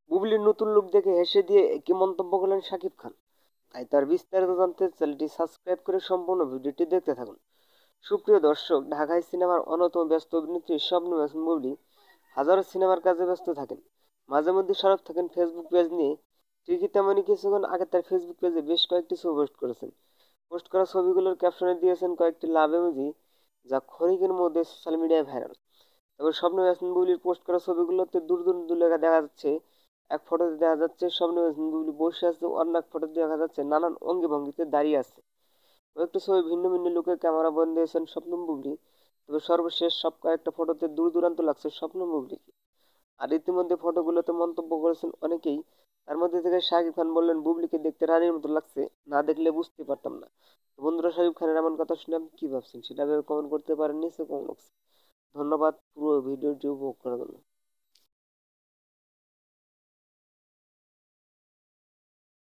বুবলির নতুন লুক দেখে হেসে দিয়ে একই মন্তব্য করলেন শাকিব খান। তাই তার বিস্তারিত জানতে চ্যানেলটি সাবস্ক্রাইব করে সম্পূর্ণ ভিডিওটি দেখতে থাকুন। সুপ্রিয় দর্শক, ঢাকায় সিনেমার অন্যতম ব্যস্ত অভিনেত্রী শবনম ইয়াসমিন বুবলি হাজারো সিনেমার কাজে ব্যস্ত থাকেন। মাঝে মধ্যে সরব থাকেন ফেসবুক পেজ নিয়ে। ঠিকই তেমনই কিছুক্ষণ আগে তার ফেসবুক পেজে বেশ কয়েকটি ছবি পোস্ট করেছেন। পোস্ট করা ছবিগুলোর ক্যাপশনে দিয়েছেন কয়েকটি লাভ ইমোজি, যা ক্ষণিকের মধ্যে সোশ্যাল মিডিয়ায় ভাইরাল। তবে শবনম ইয়াসমিন বুবলির পোস্ট করা ছবিগুলোতে দূর দূর লেখা দেখা যাচ্ছে। এক ফটোতে দেখা যাচ্ছে শবনম ইয়াসমিন বুবলি বসে আছে, অন্য এক ফটোতে দেখা যাচ্ছে নানান অঙ্গি ভঙ্গিতে দাঁড়িয়ে আছে। কয়েকটি ছবি ভিন্ন ভিন্ন লুকে ক্যামেরা বন্দী হয়েছেন শবনম বুবলি। তবে সর্বশেষ সব কয়েকটা ফটোতে দূর দূরান্ত লাগছে শবনম বুবলিকে। আর ইতিমধ্যে ফটোগুলোতে মন্তব্য করেছেন অনেকেই। তার মধ্যে থেকে শাকিব খান বললেন, বুবলিকে দেখতে রানীর মতো লাগছে, না দেখলে বুঝতে পারতাম না। তো বন্ধুরা, শাকিব খানের এমন কথা শুনে আপনি কি ভাবছেন সেটা কমেন্ট করতে পারেন নিচে কমেন্ট বক্সে। ধন্যবাদ পুরো ভিডিওটি উপভোগ করার জন্য।